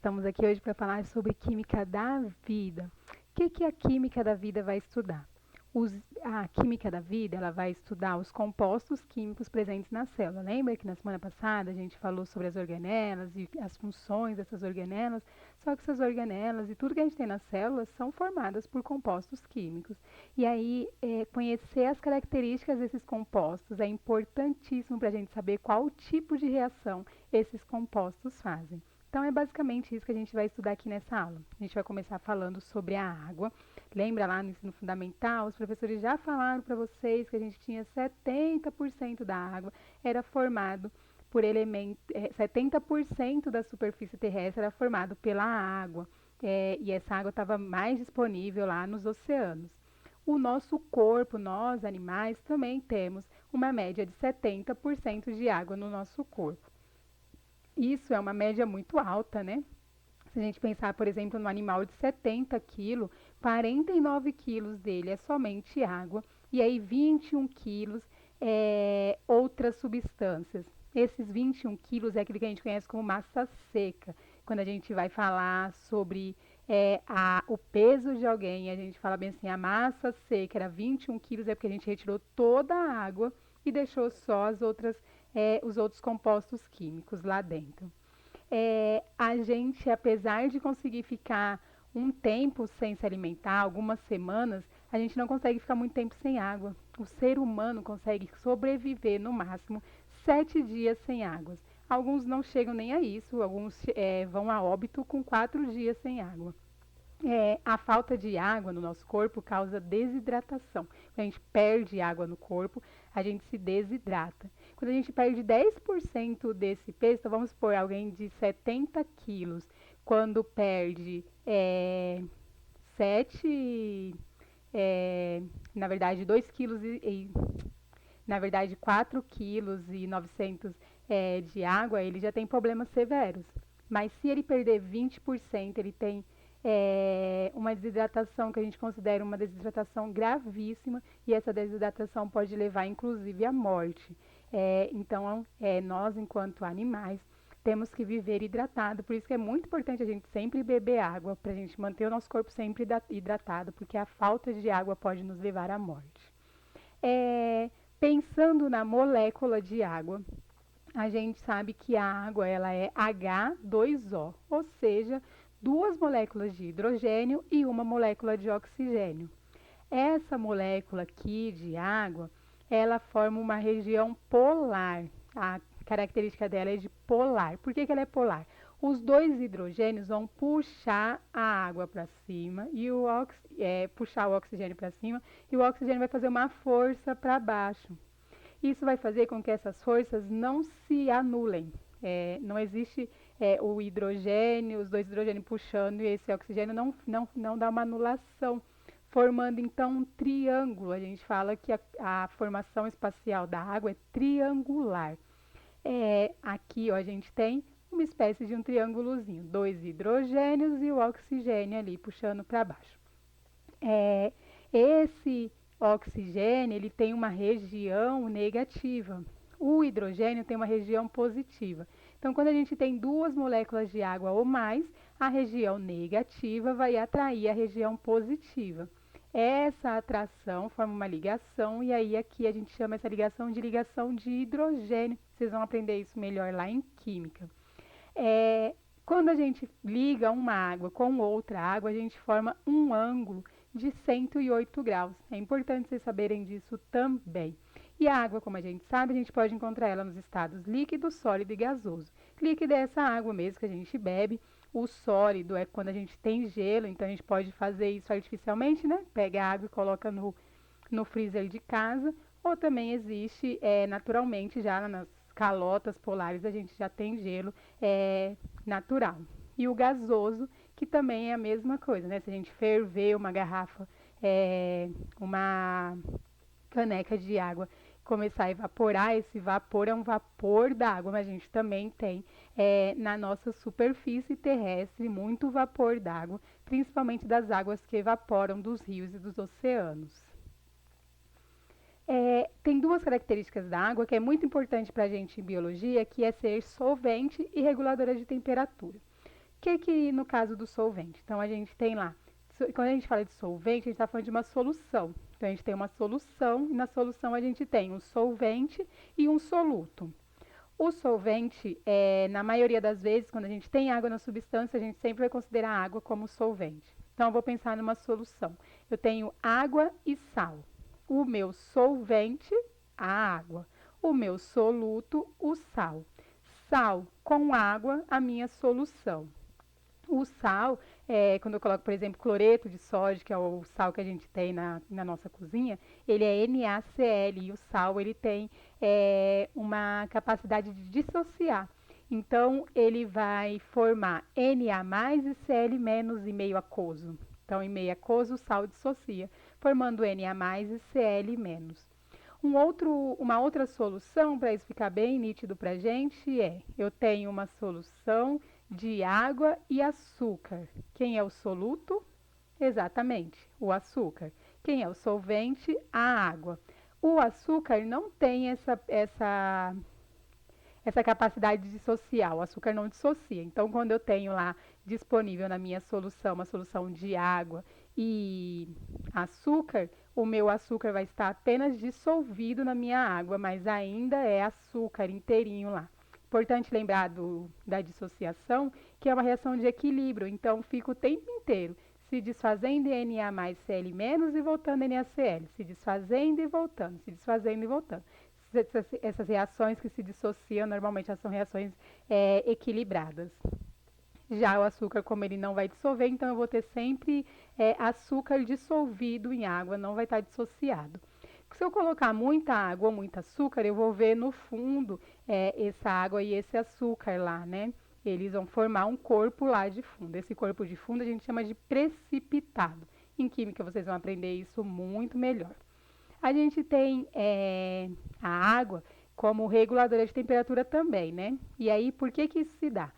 estamos aqui hoje para falar sobre química da vida. O que a química da vida vai estudar? A química da vida ela vai estudar os compostos químicos presentes na célula. Lembra que na semana passada a gente falou sobre as organelas e as funções dessas organelas? Só que essas organelas e tudo que a gente tem nas células são formadas por compostos químicos. E aí, conhecer as características desses compostos é importantíssimo para a gente saber qual tipo de reação esses compostos fazem. Então, é basicamente isso que a gente vai estudar aqui nessa aula. A gente vai começar falando sobre a água. Lembra lá no ensino fundamental, os professores já falaram para vocês que a gente tinha 70% da água era formado por elementos, 70% da superfície terrestre era formado pela água, e essa água estava mais disponível lá nos oceanos. O nosso corpo, nós animais, também temos uma média de 70% de água no nosso corpo. Isso é uma média muito alta, né? Se a gente pensar, por exemplo, no animal de 70 quilos, 49 quilos dele é somente água, e aí 21 quilos é outras substâncias. Esses 21 quilos é aquilo que a gente conhece como massa seca. Quando a gente vai falar sobre o peso de alguém, a gente fala bem assim, a massa seca era 21 quilos, é porque a gente retirou toda a água e deixou só os outros compostos químicos lá dentro. A gente, apesar de conseguir ficar um tempo sem se alimentar, algumas semanas, a gente não consegue ficar muito tempo sem água. O ser humano consegue sobreviver no máximo 7 dias sem água. Alguns não chegam nem a isso, alguns vão a óbito com 4 dias sem água. A falta de água no nosso corpo causa desidratação. Quando a gente perde água no corpo, a gente se desidrata. Quando a gente perde 10% desse peso, então vamos supor alguém de 70 quilos, quando perde 7, na verdade 2 quilos na verdade 4 quilos e 900 de água, ele já tem problemas severos. Mas se ele perder 20%, ele tem uma desidratação que a gente considera uma desidratação gravíssima, e essa desidratação pode levar inclusive à morte. Então, nós, enquanto animais, temos que viver hidratado, por isso que é muito importante a gente sempre beber água, para a gente manter o nosso corpo sempre hidratado, porque a falta de água pode nos levar à morte. Pensando na molécula de água, a gente sabe que a água ela é H2O, ou seja, 2 moléculas de hidrogênio e uma molécula de oxigênio. Essa molécula aqui de água, ela forma uma região polar. A característica dela é de polar. Por que ela é polar? Os 2 hidrogênios vão puxar a água para cima e puxar o oxigênio para cima, e o oxigênio vai fazer uma força para baixo. Isso vai fazer com que essas forças não se anulem. Não existe o hidrogênio, os 2 hidrogênios puxando, e esse oxigênio não dá uma anulação, formando então um triângulo. A gente fala que a formação espacial da água é triangular. Aqui ó, a gente tem uma espécie de um triângulozinho, 2 hidrogênios e o oxigênio ali puxando para baixo. Esse oxigênio ele tem uma região negativa. O hidrogênio tem uma região positiva. Então, quando a gente tem 2 moléculas de água ou mais, a região negativa vai atrair a região positiva. Essa atração forma uma ligação, e aí aqui a gente chama essa ligação de hidrogênio. Vocês vão aprender isso melhor lá em química. Quando a gente liga uma água com outra água, a gente forma um ângulo de 108 graus. É importante vocês saberem disso também. E a água, como a gente sabe, a gente pode encontrar ela nos estados líquido, sólido e gasoso. Líquido é essa água mesmo que a gente bebe. O sólido é quando a gente tem gelo, então a gente pode fazer isso artificialmente, né? Pega a água e coloca no freezer de casa. Ou também existe naturalmente, já nas calotas polares, a gente já tem gelo natural. E o gasoso, que também é a mesma coisa, né? Se a gente ferver uma garrafa, uma caneca de água, começar a evaporar, esse vapor é um vapor da água, mas a gente também tem na nossa superfície terrestre muito vapor d'água, principalmente das águas que evaporam dos rios e dos oceanos. Tem 2 características da água que é muito importante para a gente em biologia, que é ser solvente e reguladora de temperatura. Que no caso do solvente? Então, a gente tem lá, quando a gente fala de solvente, a gente está falando de uma solução. Então, a gente tem uma solução e na solução a gente tem um solvente e um soluto. O solvente, na maioria das vezes, quando a gente tem água na substância, a gente sempre vai considerar a água como solvente. Então, eu vou pensar numa solução. Eu tenho água e sal. O meu solvente, a água. O meu soluto, o sal. Sal com água, a minha solução. O sal, quando eu coloco, por exemplo, cloreto de sódio, que é o sal que a gente tem na nossa cozinha, ele é NaCl e o sal ele tem uma capacidade de dissociar. Então, ele vai formar Na e Cl- em meio aquoso. Então, em meio aquoso, o sal dissocia, formando Na e Cl-. Uma outra solução, para isso ficar bem nítido para a gente, eu tenho uma solução de água e açúcar. Quem é o soluto? Exatamente, o açúcar. Quem é o solvente? A água. O açúcar não tem essa capacidade de dissociar, o açúcar não dissocia. Então, quando eu tenho lá disponível na minha solução uma solução de água e açúcar, o meu açúcar vai estar apenas dissolvido na minha água, mas ainda é açúcar inteirinho lá. Importante lembrar da dissociação, que é uma reação de equilíbrio, então fica o tempo inteiro se desfazendo em Na mais Cl menos e voltando em NaCl, se desfazendo e voltando, se desfazendo e voltando. Essas reações que se dissociam, normalmente são reações equilibradas. Já o açúcar, como ele não vai dissolver, então eu vou ter sempre açúcar dissolvido em água, não vai estar dissociado. Se eu colocar muita água ou muito açúcar, eu vou ver no fundo essa água e esse açúcar lá, né? Eles vão formar um corpo lá de fundo. Esse corpo de fundo a gente chama de precipitado. Em química vocês vão aprender isso muito melhor. A gente tem a água como reguladora de temperatura também, né? E aí, por que isso se dá?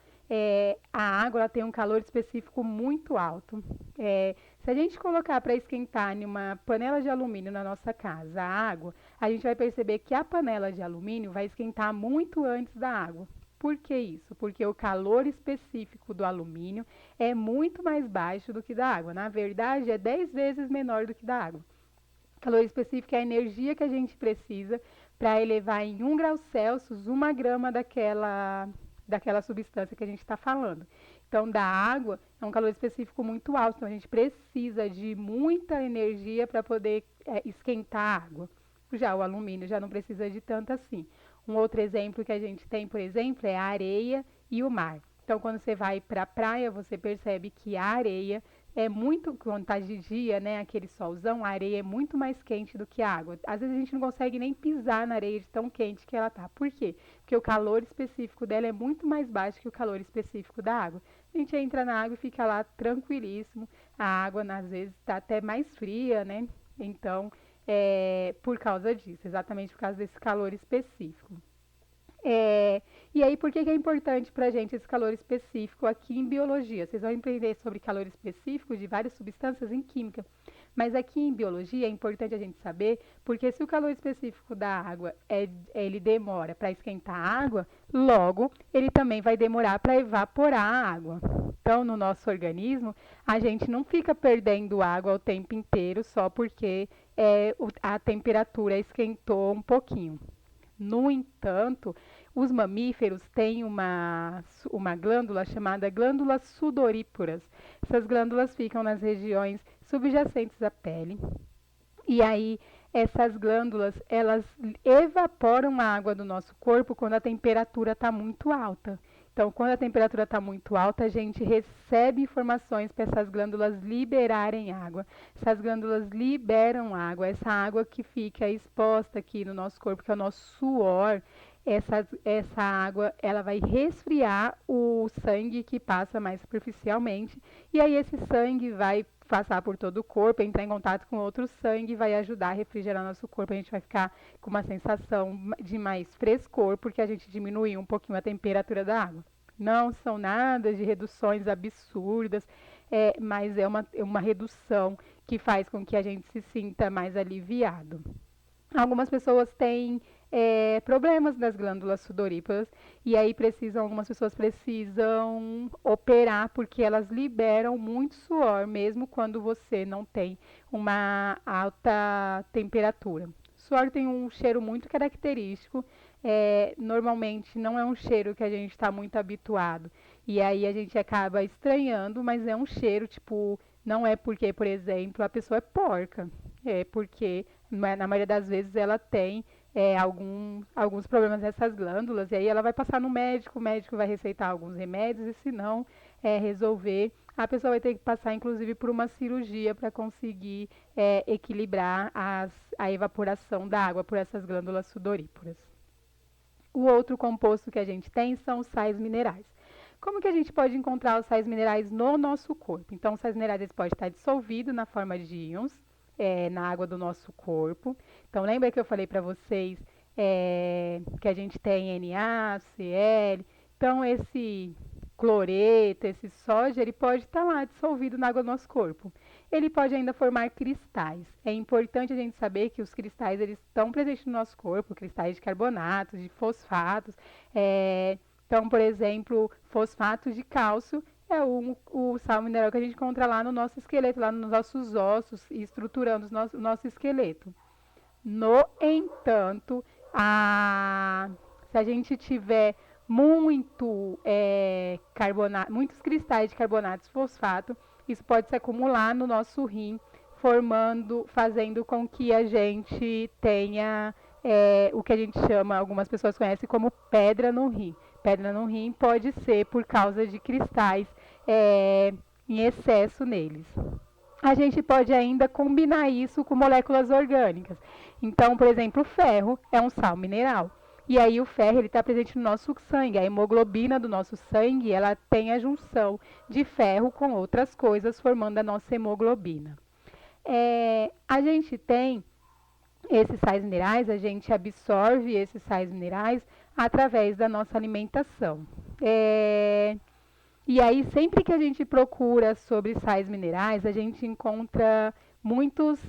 A água ela tem um calor específico muito alto. Se a gente colocar para esquentar em uma panela de alumínio na nossa casa a água, a gente vai perceber que a panela de alumínio vai esquentar muito antes da água. Por que isso? Porque o calor específico do alumínio é muito mais baixo do que da água. Na verdade, é 10 vezes menor do que da água. Calor específico é a energia que a gente precisa para elevar em 1 grau Celsius 1 grama daquela substância que a gente está falando. Então, da água é um calor específico muito alto, então a gente precisa de muita energia para poder esquentar a água. Já o alumínio já não precisa de tanto assim. Um outro exemplo que a gente tem, por exemplo, é a areia e o mar. Então, quando você vai para a praia, você percebe que a areia é muito, quando está de dia, né, aquele solzão, a areia é muito mais quente do que a água. Às vezes a gente não consegue nem pisar na areia de tão quente que ela tá. Por quê? Porque o calor específico dela é muito mais baixo que o calor específico da água. A gente entra na água e fica lá tranquilíssimo. A água, às vezes, está até mais fria, né? Então, por causa disso, exatamente por causa desse calor específico. E aí, por que é importante para a gente esse calor específico aqui em biologia? Vocês vão aprender sobre calor específico de várias substâncias em química. Mas aqui em biologia é importante a gente saber, porque se o calor específico da água ele demora para esquentar a água, logo ele também vai demorar para evaporar a água. Então, no nosso organismo, a gente não fica perdendo água o tempo inteiro só porque a temperatura esquentou um pouquinho. No entanto, os mamíferos têm uma glândula chamada glândulas sudoríparas. Essas glândulas ficam nas regiões subjacentes à pele. E aí, essas glândulas, elas evaporam a água do nosso corpo quando a temperatura está muito alta. Então, quando a temperatura está muito alta, a gente recebe informações para essas glândulas liberarem água. Essas glândulas liberam água, essa água que fica exposta aqui no nosso corpo, que é o nosso suor, essa água ela vai resfriar o sangue que passa mais superficialmente, e aí esse sangue vai passar por todo o corpo, entrar em contato com outro sangue, vai ajudar a refrigerar nosso corpo. A gente vai ficar com uma sensação de mais frescor, porque a gente diminuiu um pouquinho a temperatura da água. Não são nada de reduções absurdas, mas é uma redução que faz com que a gente se sinta mais aliviado. Algumas pessoas têm problemas das glândulas sudoríparas e aí algumas pessoas precisam operar porque elas liberam muito suor, mesmo quando você não tem uma alta temperatura. O suor tem um cheiro muito característico, normalmente não é um cheiro que a gente está muito habituado e aí a gente acaba estranhando, mas é um cheiro tipo, não é porque, por exemplo, a pessoa é porca, é porque na maioria das vezes ela tem alguns problemas nessas glândulas, e aí ela vai passar no médico, o médico vai receitar alguns remédios, e se não resolver, a pessoa vai ter que passar, inclusive, por uma cirurgia para conseguir equilibrar a evaporação da água por essas glândulas sudoríparas. O outro composto que a gente tem são os sais minerais. Como que a gente pode encontrar os sais minerais no nosso corpo? Então, os sais minerais eles podem estar dissolvidos na forma de íons na água do nosso corpo. Então, lembra que eu falei para vocês que a gente tem NaCl? Então, esse cloreto, esse sódio, ele pode estar lá dissolvido na água do nosso corpo. Ele pode ainda formar cristais. É importante a gente saber que os cristais eles estão presentes no nosso corpo, cristais de carbonatos, de fosfatos. Então, por exemplo, fosfato de cálcio é o sal mineral que a gente encontra lá no nosso esqueleto, lá nos nossos ossos, e estruturando o nosso esqueleto. No entanto, se a gente tiver muitos cristais de carbonato de fosfato, isso pode se acumular no nosso rim, fazendo com que a gente tenha o que a gente chama, algumas pessoas conhecem como pedra no rim. Pedra no rim pode ser por causa de cristais em excesso neles. A gente pode ainda combinar isso com moléculas orgânicas. Então, por exemplo, o ferro é um sal mineral. E aí o ferro está presente no nosso sangue. A hemoglobina do nosso sangue ela tem a junção de ferro com outras coisas, formando a nossa hemoglobina. A gente tem esses sais minerais, a gente absorve esses sais minerais através da nossa alimentação. E aí, sempre que a gente procura sobre sais minerais, a gente encontra muitos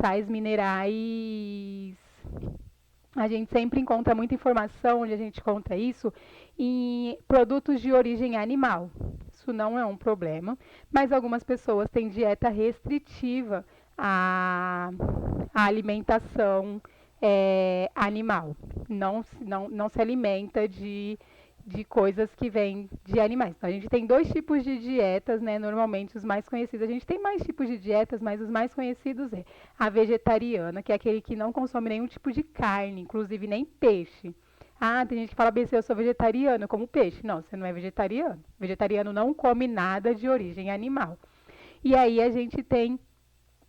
sais minerais. A gente sempre encontra muita informação onde a gente encontra isso em produtos de origem animal. Isso não é um problema, mas algumas pessoas têm dieta restritiva à alimentação animal. Não se alimenta de coisas que vêm de animais. Então, a gente tem dois tipos de dietas, né? Normalmente os mais conhecidos. A gente tem mais tipos de dietas, mas os mais conhecidos é a vegetariana, que é aquele que não consome nenhum tipo de carne, inclusive nem peixe. Ah, tem gente que fala bem assim, eu sou vegetariano, eu como peixe. Não, você não é vegetariano. Vegetariano não come nada de origem animal. E aí a gente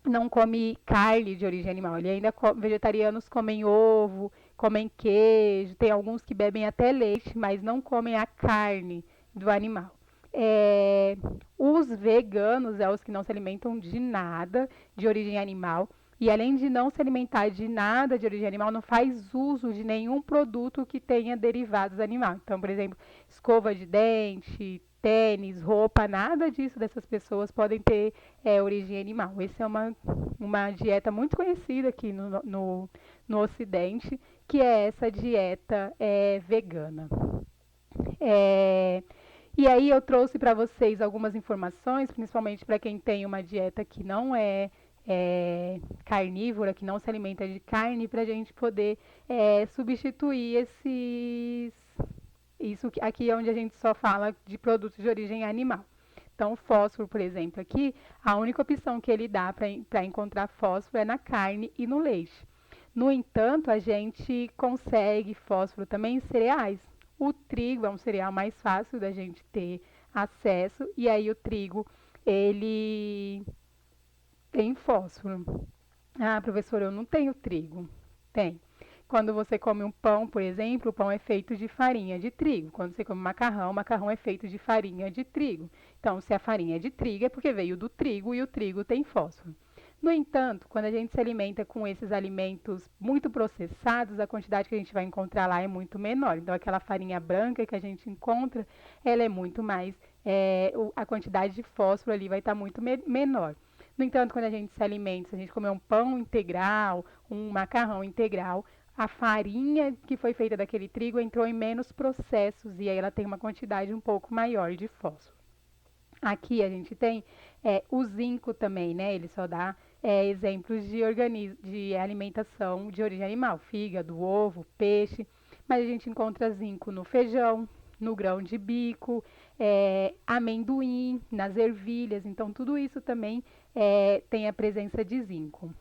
não come carne de origem animal. Ele ainda vegetarianos comem ovo, comem queijo, tem alguns que bebem até leite, mas não comem a carne do animal. Os veganos os que não se alimentam de nada de origem animal. E além de não se alimentar de nada de origem animal, não faz uso de nenhum produto que tenha derivados animais. Então, por exemplo, escova de dente, tênis, roupa, nada disso dessas pessoas podem ter origem animal. Essa é uma dieta muito conhecida aqui no Ocidente, que é essa dieta vegana. E aí eu trouxe para vocês algumas informações, principalmente para quem tem uma dieta que não é carnívora, que não se alimenta de carne, para a gente poder substituir isso aqui é onde a gente só fala de produtos de origem animal. Então, o fósforo, por exemplo, aqui, a única opção que ele dá para encontrar fósforo é na carne e no leite. No entanto, a gente consegue fósforo também em cereais. O trigo é um cereal mais fácil da gente ter acesso, e aí o trigo, ele tem fósforo. Ah, professor, eu não tenho trigo. Tem. Quando você come um pão, por exemplo, o pão é feito de farinha de trigo. Quando você come macarrão, o macarrão é feito de farinha de trigo. Então, se a farinha é de trigo, é porque veio do trigo e o trigo tem fósforo. No entanto, quando a gente se alimenta com esses alimentos muito processados, a quantidade que a gente vai encontrar lá é muito menor. Então, aquela farinha branca que a gente encontra, ela é muito mais, a quantidade de fósforo ali vai estar muito menor. No entanto, quando a gente se alimenta, se a gente comer um pão integral, um macarrão integral, a farinha que foi feita daquele trigo entrou em menos processos e aí ela tem uma quantidade um pouco maior de fósforo. Aqui a gente tem o zinco também, né? Ele só dá exemplos de alimentação de origem animal, fígado, ovo, peixe, mas a gente encontra zinco no feijão, no grão de bico, amendoim, nas ervilhas, então tudo isso também tem a presença de zinco.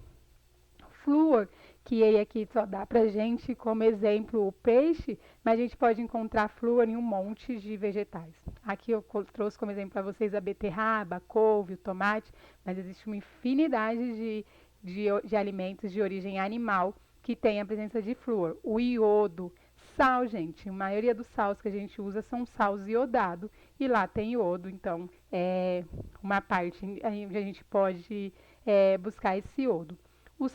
Flúor, que ele aqui só dá pra gente como exemplo o peixe, mas a gente pode encontrar flúor em um monte de vegetais. Aqui eu trouxe como exemplo para vocês a beterraba, a couve, o tomate, mas existe uma infinidade de alimentos de origem animal que tem a presença de flúor. O iodo, sal, gente, a maioria dos sals que a gente usa são sals iodados e lá tem iodo, então é uma parte onde a gente pode buscar esse iodo. O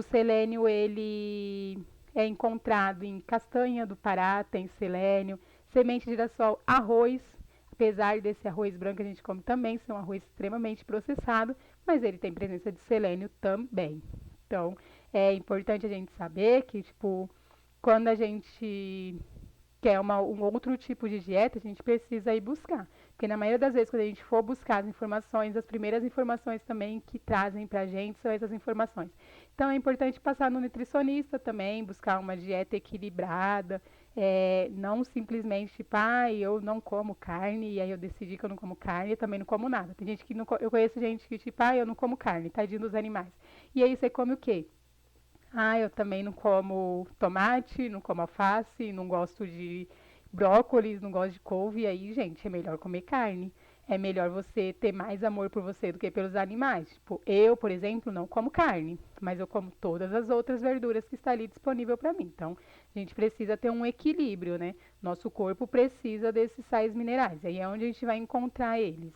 selênio ele é encontrado em castanha do Pará, tem selênio, semente de girassol, arroz, apesar desse arroz branco que a gente come também ser um arroz extremamente processado, mas ele tem presença de selênio também. Então, é importante a gente saber que, tipo, quando a gente quer um outro tipo de dieta, a gente precisa ir buscar. Porque na maioria das vezes, quando a gente for buscar as informações, as primeiras informações também que trazem pra gente são essas informações. Então é importante passar no nutricionista também, buscar uma dieta equilibrada, não simplesmente tipo, eu não como carne, e aí eu decidi que eu não como carne e também não como nada. Tem gente que não, eu conheço gente que tipo, eu não como carne, tadinho dos animais. E aí você come o quê? Eu também não como tomate, não como alface, não gosto de brócolis, não gosto de couve. E aí, gente, é melhor comer carne. É melhor você ter mais amor por você do que pelos animais. Tipo, eu, por exemplo, não como carne, mas eu como todas as outras verduras que está ali disponível para mim. Então, a gente precisa ter um equilíbrio, né? Nosso corpo precisa desses sais minerais. Aí é onde a gente vai encontrar eles.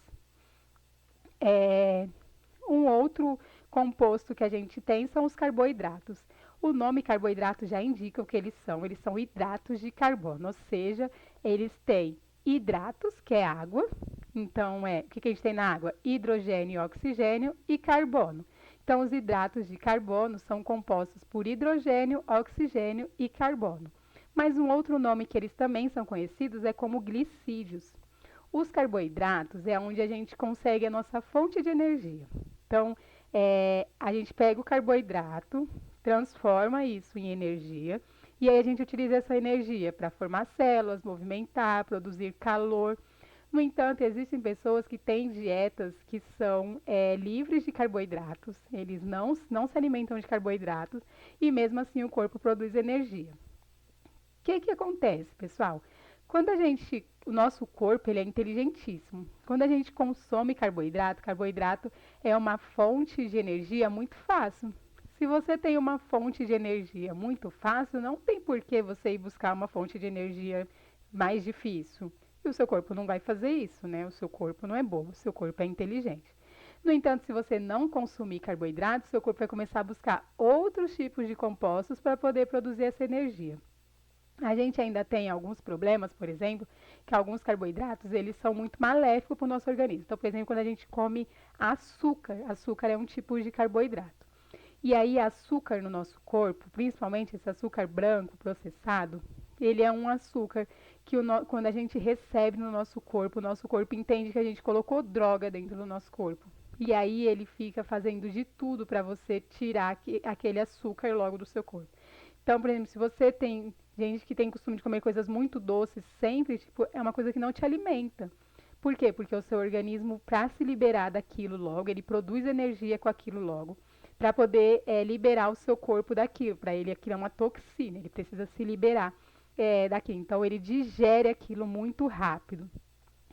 Um outro composto que a gente tem são os carboidratos. O nome carboidrato já indica o que eles são. Eles são hidratos de carbono, ou seja, eles têm hidratos, que é água. Então, o que a gente tem na água? Hidrogênio, oxigênio e carbono. Então, os hidratos de carbono são compostos por hidrogênio, oxigênio e carbono. Mas um outro nome que eles também são conhecidos é como glicídios. Os carboidratos é onde a gente consegue a nossa fonte de energia. Então, a gente pega o carboidrato, transforma isso em energia, e aí a gente utiliza essa energia para formar células, movimentar, produzir calor. No entanto, existem pessoas que têm dietas que são livres de carboidratos, eles não se alimentam de carboidratos, e mesmo assim o corpo produz energia. O que acontece, pessoal? O nosso corpo ele é inteligentíssimo. Quando a gente consome carboidrato é uma fonte de energia muito fácil. Se você tem uma fonte de energia muito fácil, não tem por que você ir buscar uma fonte de energia mais difícil. E o seu corpo não vai fazer isso, né? O seu corpo não é bobo, o seu corpo é inteligente. No entanto, se você não consumir carboidrato, seu corpo vai começar a buscar outros tipos de compostos para poder produzir essa energia. A gente ainda tem alguns problemas, por exemplo, que alguns carboidratos, eles são muito maléficos para o nosso organismo. Então, por exemplo, quando a gente come açúcar é um tipo de carboidrato. E aí, açúcar no nosso corpo, principalmente esse açúcar branco processado, ele é um açúcar que quando a gente recebe no nosso corpo, o nosso corpo entende que a gente colocou droga dentro do nosso corpo. E aí ele fica fazendo de tudo para você tirar aquele açúcar logo do seu corpo. Então, por exemplo, se você tem gente que tem costume de comer coisas muito doces sempre, tipo, é uma coisa que não te alimenta. Por quê? Porque o seu organismo, para se liberar daquilo logo, ele produz energia com aquilo logo, para poder liberar o seu corpo daquilo. Para ele, aquilo é uma toxina, ele precisa se liberar daquilo. Então, ele digere aquilo muito rápido.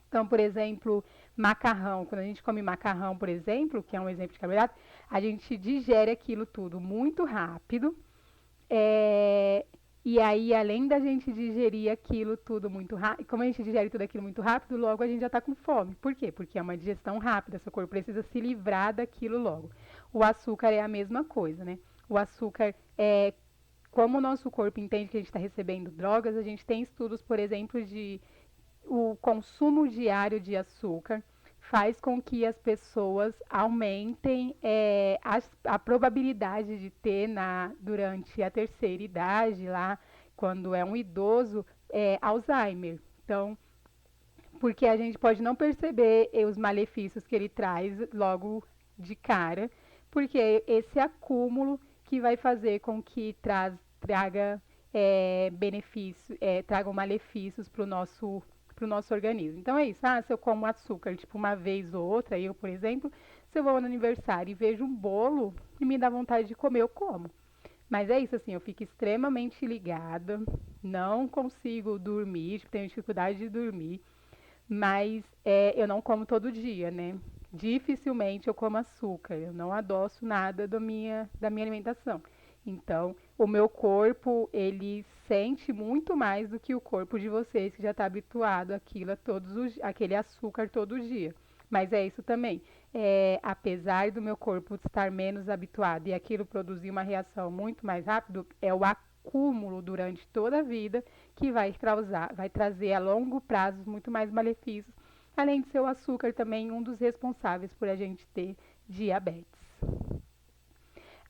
Então, por exemplo, macarrão. Quando a gente come macarrão, por exemplo, que é um exemplo de carboidrato, a gente digere aquilo tudo muito rápido. E aí, além da gente digerir aquilo tudo muito rápido, como a gente digere tudo aquilo muito rápido, logo a gente já está com fome. Por quê? Porque é uma digestão rápida, seu corpo precisa se livrar daquilo logo. O açúcar é a mesma coisa, né? O açúcar como o nosso corpo entende que a gente está recebendo drogas, a gente tem estudos, por exemplo, de o consumo diário de açúcar faz com que as pessoas aumentem a probabilidade de ter durante a terceira idade, lá, quando é um idoso, Alzheimer. Então, porque a gente pode não perceber os malefícios que ele traz logo de cara, porque é esse acúmulo que vai fazer com que traga benefício, tragam malefícios para o nosso organismo. Então é isso. Se eu como açúcar tipo uma vez ou outra, eu, por exemplo, se eu vou no aniversário e vejo um bolo e me dá vontade de comer, eu como. Mas é isso, assim, eu fico extremamente ligada, não consigo dormir, tipo, tenho dificuldade de dormir, mas eu não como todo dia, né? Dificilmente eu como açúcar, eu não adoço nada da minha alimentação. Então, o meu corpo, ele sente muito mais do que o corpo de vocês, que já está habituado àquilo, àquele açúcar todo dia. Mas é isso também. Apesar do meu corpo estar menos habituado e aquilo produzir uma reação muito mais rápido, é o acúmulo durante toda a vida que vai trazer a longo prazo muito mais malefícios, além de ser o açúcar também um dos responsáveis por a gente ter diabetes.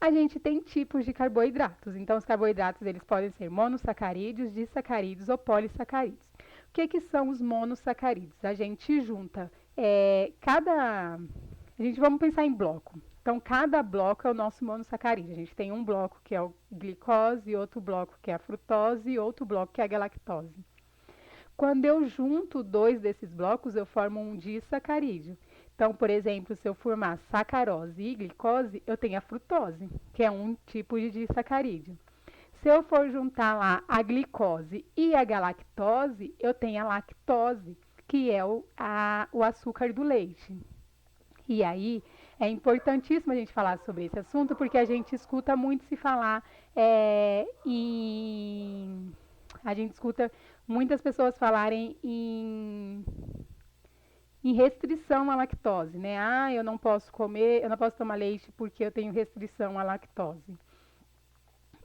A gente tem tipos de carboidratos. Então, os carboidratos eles podem ser monossacarídeos, disacarídeos ou polissacarídeos. O que são os monossacarídeos? A gente junta vamos pensar em bloco. Então, cada bloco é o nosso monossacarídeo. A gente tem um bloco que é o glicose, outro bloco que é a frutose e outro bloco que é a galactose. Quando eu junto dois desses blocos, eu formo um disacarídeo. Então, por exemplo, se eu formar sacarose e glicose, eu tenho a frutose, que é um tipo de disacarídeo. Se eu for juntar lá a glicose e a galactose, eu tenho a lactose, que é o açúcar do leite. E aí, é importantíssimo a gente falar sobre esse assunto, porque a gente escuta muito se falar a gente escuta muitas pessoas falarem em restrição à lactose, né? Eu não posso comer, eu não posso tomar leite porque eu tenho restrição à lactose.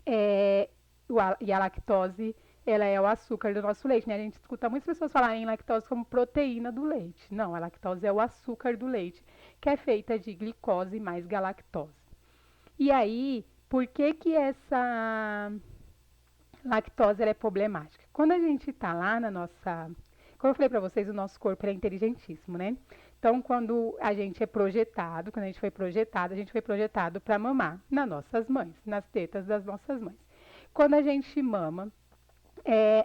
E a lactose, ela é o açúcar do nosso leite, né? A gente escuta muitas pessoas falarem em lactose como proteína do leite. Não, a lactose é o açúcar do leite, que é feita de glicose mais galactose. E aí, por que essa lactose ela é problemática? Quando a gente está lá na nossa... Como eu falei para vocês, o nosso corpo é inteligentíssimo, né? Então, quando a gente foi projetado para mamar nas nossas mães, nas tetas das nossas mães. Quando a gente mama,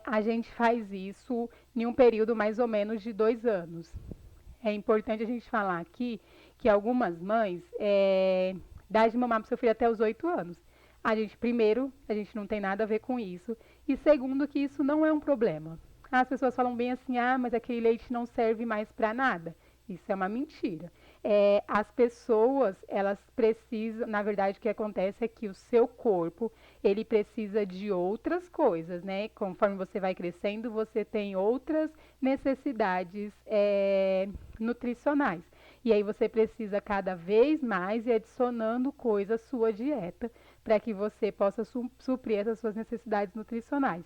a gente faz isso em um período mais ou menos de 2 anos. É importante a gente falar aqui que algumas mães dá de mamar para o seu filho até os 8 anos. Primeiro, a gente não tem nada a ver com isso. E segundo, que isso não é um problema. As pessoas falam bem assim, mas aquele leite não serve mais para nada. Isso é uma mentira. As pessoas, elas precisam, na verdade, o que acontece é que o seu corpo, ele precisa de outras coisas, né? Conforme você vai crescendo, você tem outras necessidades nutricionais. E aí você precisa cada vez mais ir adicionando coisas à sua dieta para que você possa suprir essas suas necessidades nutricionais.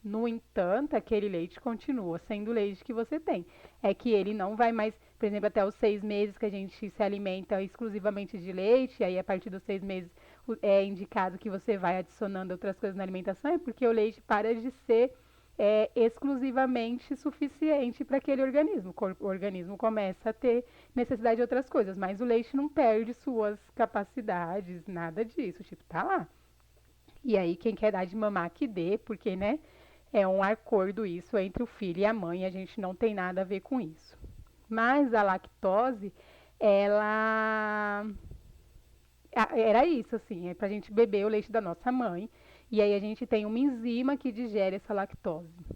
No entanto, aquele leite continua sendo o leite que você tem. É que ele não vai mais, por exemplo, até os 6 meses que a gente se alimenta exclusivamente de leite, aí a partir dos 6 meses é indicado que você vai adicionando outras coisas na alimentação, é porque o leite para de ser exclusivamente suficiente para aquele organismo. O organismo começa a ter necessidade de outras coisas, mas o leite não perde suas capacidades, nada disso, tipo, tá lá. E aí, quem quer dar de mamar que dê, porque, né, é um acordo isso entre o filho e a mãe, a gente não tem nada a ver com isso. Mas a lactose, ela era isso, assim, é pra gente beber o leite da nossa mãe, e aí a gente tem uma enzima que digere essa lactose.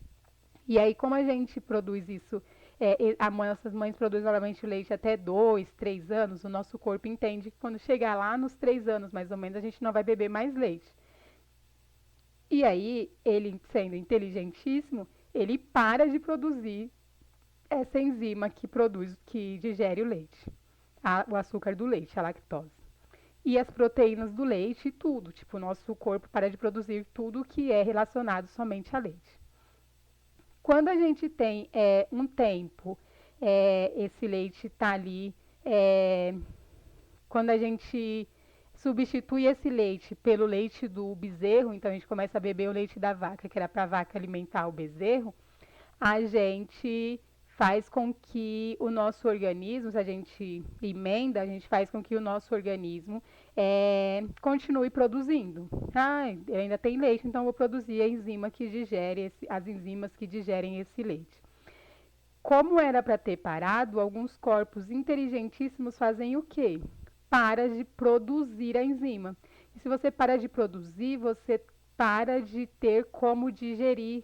E aí, como a gente produz isso, nossas mães produzem normalmente o leite até 2, 3 anos, o nosso corpo entende que quando chegar lá nos 3 anos, mais ou menos, a gente não vai beber mais leite. E aí, ele sendo inteligentíssimo, ele para de produzir essa enzima que digere o leite, o açúcar do leite, a lactose. E as proteínas do leite e tudo, tipo, o nosso corpo para de produzir tudo que é relacionado somente a leite. Quando a gente tem um tempo esse leite está ali. Quando a gente substitui esse leite pelo leite do bezerro, então a gente começa a beber o leite da vaca, que era para a vaca alimentar o bezerro, a gente faz com que o nosso organismo, se a gente emenda, a gente faz com que o nosso organismo continue produzindo. Ainda tem leite, então eu vou produzir a enzima que digere as enzimas que digerem esse leite. Como era para ter parado, alguns corpos inteligentíssimos fazem o quê? Para de produzir a enzima. E se você para de produzir, você para de ter como digerir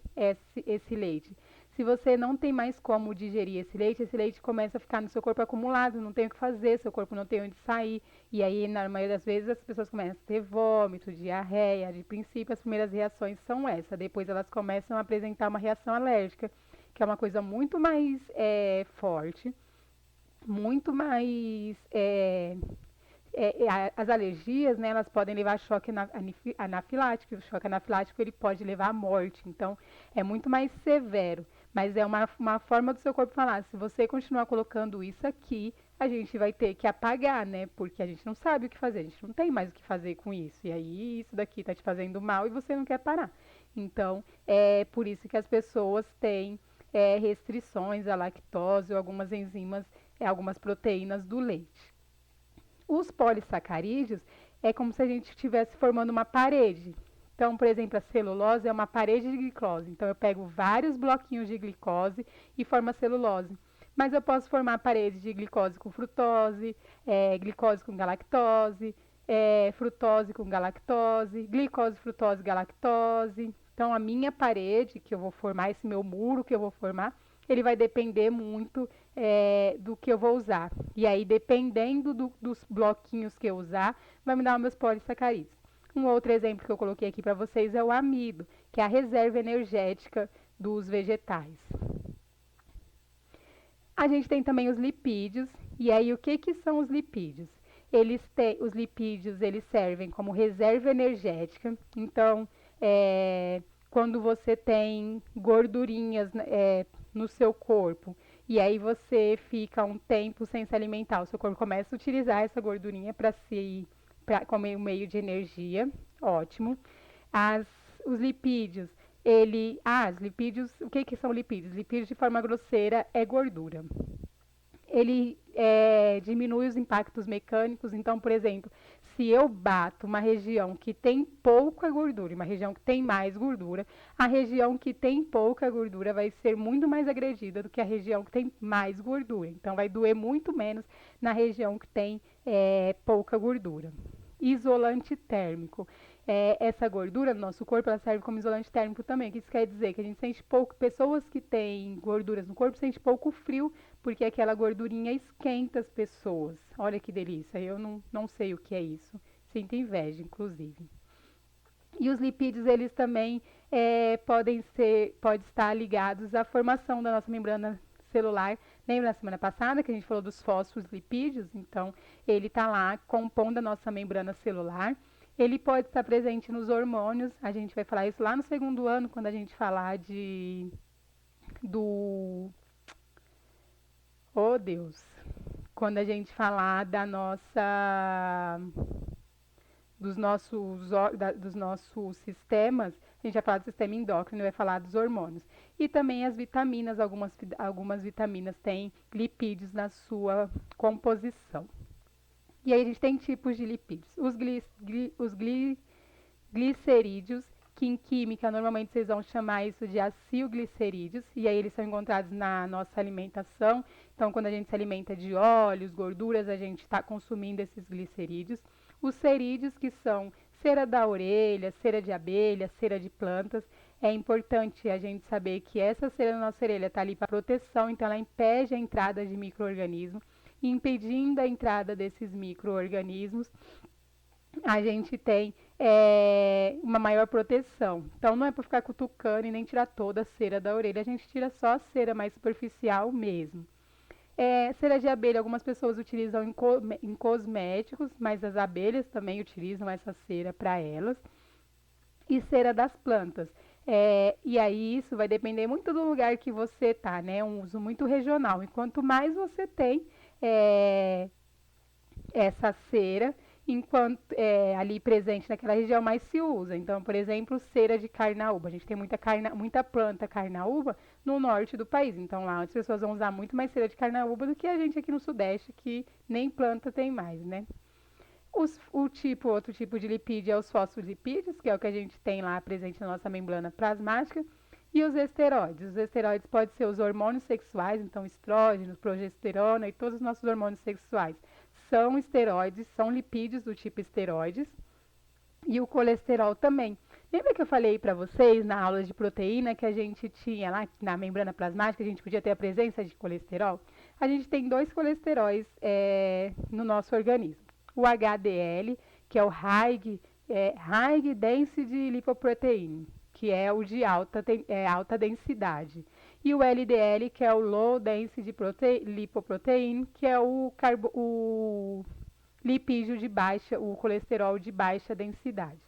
esse leite. Se você não tem mais como digerir esse leite começa a ficar no seu corpo acumulado, não tem o que fazer, seu corpo não tem onde sair. E aí, na maioria das vezes, as pessoas começam a ter vômito, diarreia. De princípio, as primeiras reações são essas. Depois, elas começam a apresentar uma reação alérgica, que é uma coisa muito mais forte, muito mais. As alergias, né, elas podem levar a choque anafilático, e o choque anafilático ele pode levar à morte, então é muito mais severo, mas é uma forma do seu corpo falar, se você continuar colocando isso aqui, a gente vai ter que apagar, né, porque a gente não sabe o que fazer, a gente não tem mais o que fazer com isso, e aí isso daqui está te fazendo mal e você não quer parar. Então, é por isso que as pessoas têm restrições à lactose ou algumas enzimas, algumas proteínas do leite. Os polissacarídeos é como se a gente estivesse formando uma parede. Então, por exemplo, a celulose é uma parede de glicose. Então, eu pego vários bloquinhos de glicose e formo a celulose. Mas eu posso formar parede de glicose com frutose, glicose com galactose, frutose com galactose, glicose, frutose, galactose. Então, a minha parede que eu vou formar, esse meu muro que eu vou formar, ele vai depender muito do que eu vou usar. E aí, dependendo dos bloquinhos que eu usar, vai me dar os meus polissacarídeos. Um outro exemplo que eu coloquei aqui para vocês é o amido, que é a reserva energética dos vegetais. A gente tem também os lipídios, e aí o que são os lipídios? Os lipídios eles servem como reserva energética, então quando você tem gordurinhas no seu corpo e aí você fica um tempo sem se alimentar, o seu corpo começa a utilizar essa gordurinha como meio de energia, ótimo. Os lipídios, os lipídios, o que são lipídios? Lipídios de forma grosseira é gordura. Ele diminui os impactos mecânicos, então, por exemplo, se eu bato uma região que tem pouca gordura e uma região que tem mais gordura, a região que tem pouca gordura vai ser muito mais agredida do que a região que tem mais gordura. Então, vai doer muito menos na região que tem pouca gordura. Isolante térmico. Essa gordura no nosso corpo ela serve como isolante térmico também. O que isso quer dizer? Que a gente sente pouco, pessoas que têm gorduras no corpo sentem pouco frio, porque aquela gordurinha esquenta as pessoas. Olha que delícia, eu não sei o que é isso. Sinto inveja, inclusive. E os lipídios, eles também podem estar ligados à formação da nossa membrana celular. Lembra na semana passada que a gente falou dos fosfolipídios? Então, ele está lá compondo a nossa membrana celular. Ele pode estar presente nos hormônios. A gente vai falar isso lá no segundo ano, quando a gente falar Oh, Deus! Quando a gente falar dos nossos sistemas, a gente vai falar do sistema endócrino e vai falar dos hormônios. E também as vitaminas, algumas vitaminas têm lipídios na sua composição. E aí a gente tem tipos de lipídios. Os glicerídeos, que em química normalmente vocês vão chamar isso de acilglicerídeos, e aí eles são encontrados na nossa alimentação. Então, quando a gente se alimenta de óleos, gorduras, a gente está consumindo esses glicerídeos. Os cerídeos, que são cera da orelha, cera de abelha, cera de plantas. É importante a gente saber que essa cera da nossa orelha está ali para proteção, então ela impede a entrada de micro-organismos. Impedindo a entrada desses micro-organismos, a gente tem uma maior proteção. Então, não é para ficar cutucando e nem tirar toda a cera da orelha, a gente tira só a cera mais superficial mesmo. Cera de abelha, algumas pessoas utilizam em cosméticos, mas as abelhas também utilizam essa cera para elas. E cera das plantas. E aí isso vai depender muito do lugar que você está, né? Um uso muito regional. E quanto mais você tem é, essa cera, enquanto ali presente naquela região, mais se usa. Então, por exemplo, cera de carnaúba. A gente tem muita planta carnaúba no norte do país. Então, lá as pessoas vão usar muito mais cera de carnaúba do que a gente aqui no sudeste, que nem planta tem mais, né? Outro tipo de lipídio é os fosfolipídios, que é o que a gente tem lá presente na nossa membrana plasmática, e os esteroides. Os esteroides podem ser os hormônios sexuais, então estrógeno, progesterona e todos os nossos hormônios sexuais são esteroides, são lipídios do tipo esteroides, e o colesterol também. Lembra que eu falei para vocês na aula de proteína que a gente tinha lá na membrana plasmática, a gente podia ter a presença de colesterol? A gente tem dois colesteróis no nosso organismo. O HDL, que é o High Density Lipoprotein, que é o de alta densidade. E o LDL, que é o Low Density Lipoprotein, que é o lipídio de baixa, o colesterol de baixa densidade.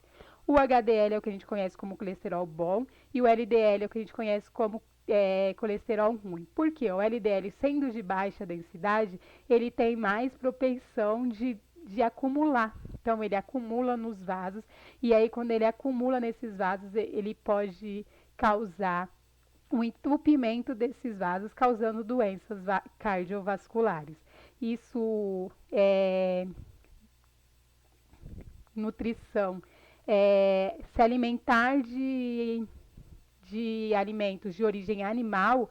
O HDL é o que a gente conhece como colesterol bom e o LDL é o que a gente conhece como colesterol ruim. Por quê? O LDL, sendo de baixa densidade, ele tem mais propensão de acumular. Então, ele acumula nos vasos e aí, quando ele acumula nesses vasos, ele pode causar um entupimento desses vasos, causando doenças cardiovasculares. Isso é nutrição. Se alimentar de alimentos de origem animal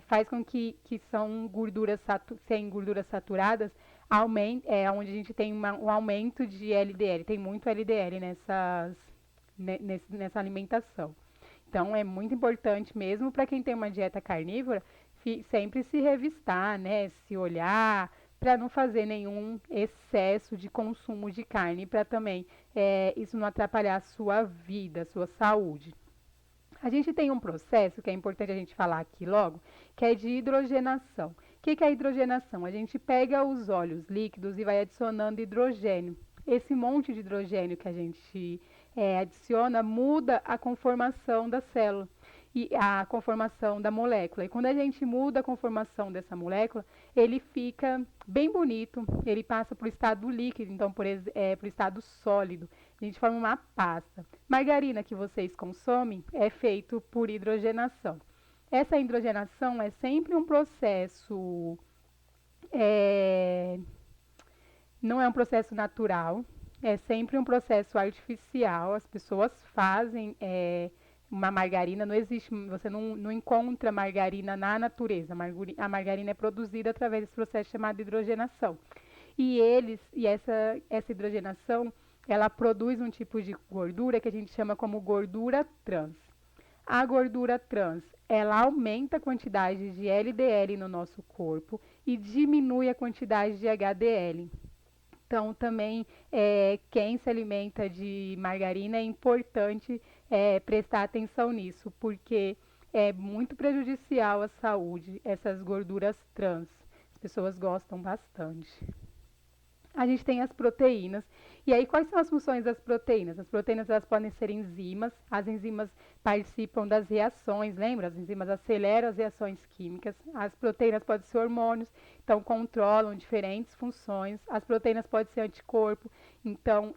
faz com que são sem gorduras saturadas, onde a gente tem um aumento de LDL. Tem muito LDL nessa alimentação. Então, é muito importante mesmo para quem tem uma dieta carnívora, sempre se revistar, né? Se olhar, para não fazer nenhum excesso de consumo de carne, para também isso não atrapalhar a sua vida, a sua saúde. A gente tem um processo que é importante a gente falar aqui logo, que é de hidrogenação. O que é a hidrogenação? A gente pega os óleos líquidos e vai adicionando hidrogênio. Esse monte de hidrogênio que a gente adiciona muda a conformação da célula e a conformação da molécula. E quando a gente muda a conformação dessa molécula, ele fica bem bonito, ele passa para o estado líquido, então para o estado sólido. A gente forma uma pasta. Margarina que vocês consomem é feito por hidrogenação. Essa hidrogenação é sempre um processo, não é um processo natural, é sempre um processo artificial. As pessoas fazem uma margarina, não existe, você não encontra margarina na natureza. A margarina é produzida através desse processo chamado hidrogenação. E essa hidrogenação, ela produz um tipo de gordura que a gente chama como gordura trans. A gordura trans, ela aumenta a quantidade de LDL no nosso corpo e diminui a quantidade de HDL. Então, também, quem se alimenta de margarina, é importante prestar atenção nisso, porque é muito prejudicial à saúde essas gorduras trans. As pessoas gostam bastante. A gente tem as proteínas. E aí, quais são as funções das proteínas? As proteínas, elas podem ser enzimas. As enzimas participam das reações, lembra? As enzimas aceleram as reações químicas. As proteínas podem ser hormônios, então controlam diferentes funções. As proteínas podem ser anticorpo. Então,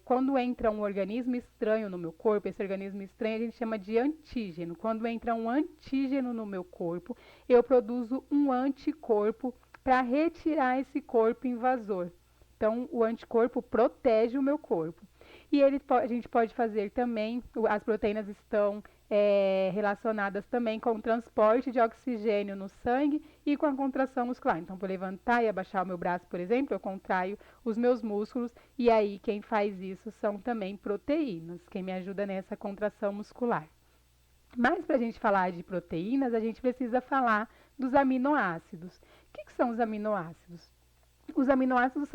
quando entra um organismo estranho no meu corpo, esse organismo estranho a gente chama de antígeno. Quando entra um antígeno no meu corpo, eu produzo um anticorpo para retirar esse corpo invasor. Então, o anticorpo protege o meu corpo. E a gente pode fazer também, as proteínas estão relacionadas também com o transporte de oxigênio no sangue e com a contração muscular. Então, para levantar e abaixar o meu braço, por exemplo, eu contraio os meus músculos e aí quem faz isso são também proteínas, quem me ajuda nessa contração muscular. Mas para a gente falar de proteínas, a gente precisa falar dos aminoácidos. O que são os aminoácidos? Os aminoácidos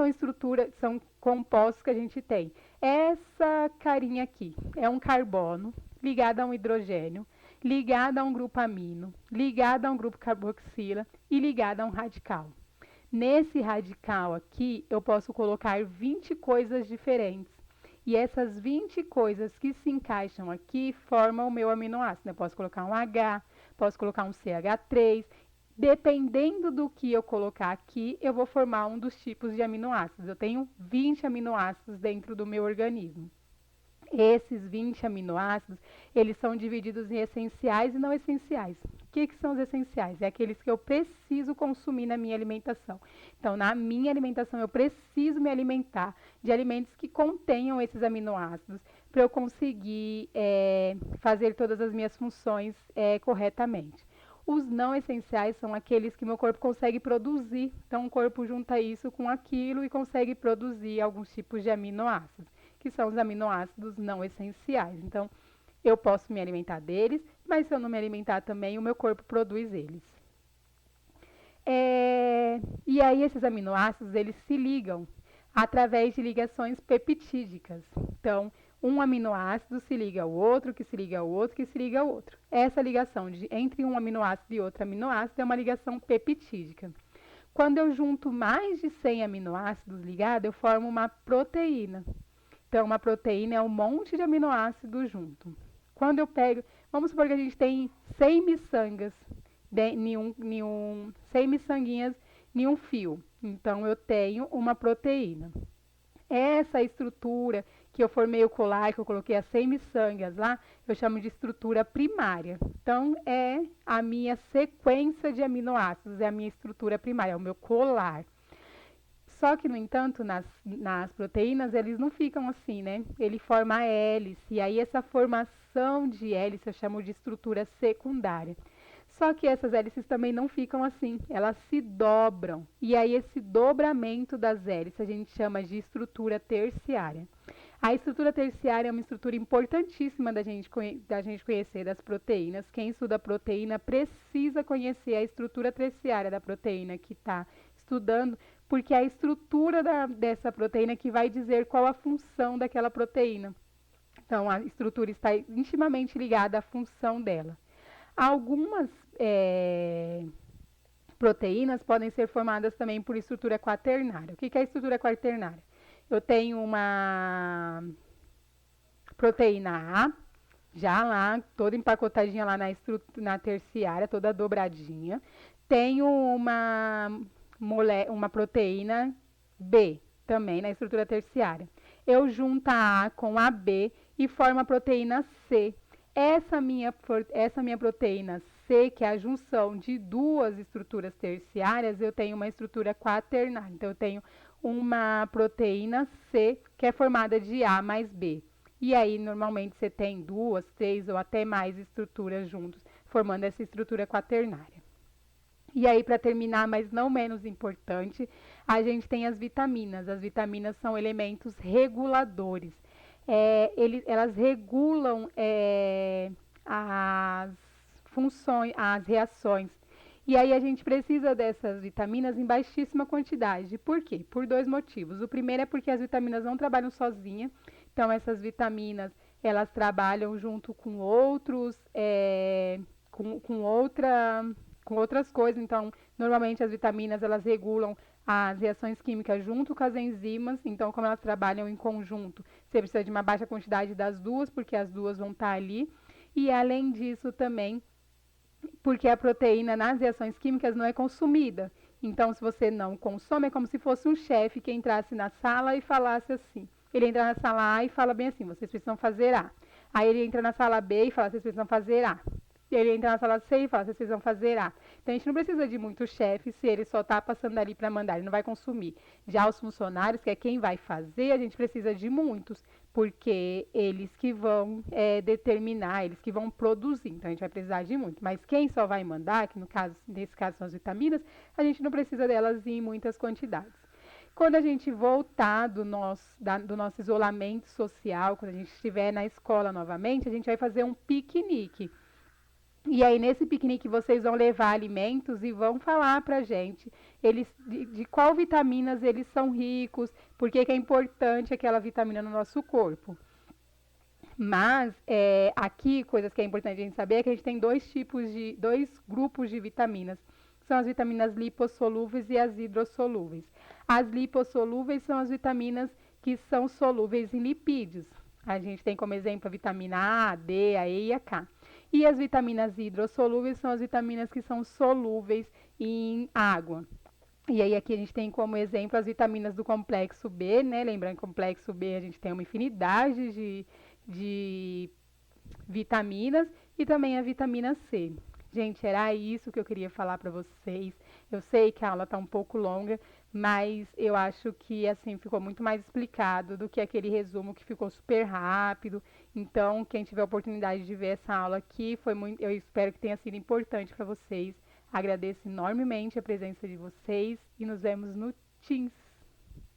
são compostos que a gente tem. Essa carinha aqui é um carbono ligado a um hidrogênio, ligado a um grupo amino, ligado a um grupo carboxila e ligado a um radical. Nesse radical aqui, eu posso colocar 20 coisas diferentes. E essas 20 coisas que se encaixam aqui formam o meu aminoácido. Eu posso colocar um H, posso colocar um CH3. Dependendo do que eu colocar aqui, eu vou formar um dos tipos de aminoácidos. Eu tenho 20 aminoácidos dentro do meu organismo. Esses 20 aminoácidos, eles são divididos em essenciais e não essenciais. O que são os essenciais? É aqueles que eu preciso consumir na minha alimentação. Então, na minha alimentação, eu preciso me alimentar de alimentos que contenham esses aminoácidos para eu conseguir fazer todas as minhas funções corretamente. Os não essenciais são aqueles que meu corpo consegue produzir. Então, o corpo junta isso com aquilo e consegue produzir alguns tipos de aminoácidos, que são os aminoácidos não essenciais. Então, eu posso me alimentar deles, mas se eu não me alimentar também, o meu corpo produz eles. E aí, esses aminoácidos, eles se ligam através de ligações peptídicas. Então, um aminoácido se liga ao outro, que se liga ao outro, que se liga ao outro. Essa ligação entre um aminoácido e outro aminoácido é uma ligação peptídica. Quando eu junto mais de 100 aminoácidos ligados, eu formo uma proteína. Então, uma proteína é um monte de aminoácidos junto. Quando eu pego, vamos supor que a gente tem 100 miçangas, 100 miçanguinhas em um fio. Então, eu tenho uma proteína. Essa estrutura que eu formei o colar, que eu coloquei as 100 miçangas lá, eu chamo de estrutura primária. Então, é a minha sequência de aminoácidos, é a minha estrutura primária, é o meu colar. Só que, no entanto, nas proteínas, eles não ficam assim, né? Ele forma a hélice, e aí essa formação de hélice eu chamo de estrutura secundária. Só que essas hélices também não ficam assim, elas se dobram. E aí esse dobramento das hélices a gente chama de estrutura terciária. A estrutura terciária é uma estrutura importantíssima da gente conhecer das proteínas. Quem estuda proteína precisa conhecer a estrutura terciária da proteína que está estudando, porque é a estrutura dessa proteína que vai dizer qual a função daquela proteína. Então, a estrutura está intimamente ligada à função dela. Algumas proteínas podem ser formadas também por estrutura quaternária. O que é a estrutura quaternária? Eu tenho uma proteína A, já lá, toda empacotadinha lá na terciária, toda dobradinha. Tenho uma proteína B, também na estrutura terciária. Eu junto a A com a B e formo a proteína C. Essa minha proteína C, que é a junção de duas estruturas terciárias, eu tenho uma estrutura quaternária. Então, eu tenho uma proteína C, que é formada de A mais B. E aí, normalmente, você tem 2, 3 ou até mais estruturas juntos, formando essa estrutura quaternária. E aí, para terminar, mas não menos importante, a gente tem as vitaminas. As vitaminas são elementos reguladores. Elas regulam as funções, as reações. E aí a gente precisa dessas vitaminas em baixíssima quantidade. Por quê? Por dois motivos. O primeiro é porque as vitaminas não trabalham sozinhas. Então, essas vitaminas, elas trabalham junto com outros, com outras coisas. Então, normalmente as vitaminas, elas regulam as reações químicas junto com as enzimas. Então, como elas trabalham em conjunto, você precisa de uma baixa quantidade das duas, porque as duas vão estar ali. E, além disso, também, porque a proteína nas reações químicas não é consumida. Então, se você não consome, é como se fosse um chefe que entrasse na sala e falasse assim. Ele entra na sala A e fala bem assim, vocês precisam fazer A. Aí ele entra na sala B e fala, vocês precisam fazer A. E ele entra na sala C e fala, vocês precisam fazer A. Então, a gente não precisa de muito chefe se ele só está passando ali para mandar, ele não vai consumir. Já os funcionários, que é quem vai fazer, a gente precisa de muitos, porque eles que vão determinar, eles que vão produzir. Então, a gente vai precisar de muito. Mas quem só vai mandar, que nesse caso são as vitaminas, a gente não precisa delas em muitas quantidades. Quando a gente voltar do nosso isolamento social, quando a gente estiver na escola novamente, a gente vai fazer um piquenique. E aí, nesse piquenique, vocês vão levar alimentos e vão falar pra gente de qual vitaminas eles são ricos, por que é importante aquela vitamina no nosso corpo. Mas, aqui, coisas que é importante a gente saber é que a gente tem dois grupos de vitaminas. São as vitaminas lipossolúveis e as hidrossolúveis. As lipossolúveis são as vitaminas que são solúveis em lipídios. A gente tem como exemplo a vitamina A, a D, a E e a K. E as vitaminas hidrossolúveis são as vitaminas que são solúveis em água. E aí aqui a gente tem como exemplo as vitaminas do complexo B, né? Lembrando que o complexo B a gente tem uma infinidade de vitaminas e também a vitamina C. Gente, era isso que eu queria falar para vocês. Eu sei que a aula está um pouco longa, mas eu acho que assim ficou muito mais explicado do que aquele resumo que ficou super rápido. Então, quem tiver a oportunidade de ver essa aula aqui, eu espero que tenha sido importante para vocês. Agradeço enormemente a presença de vocês e nos vemos no Teams.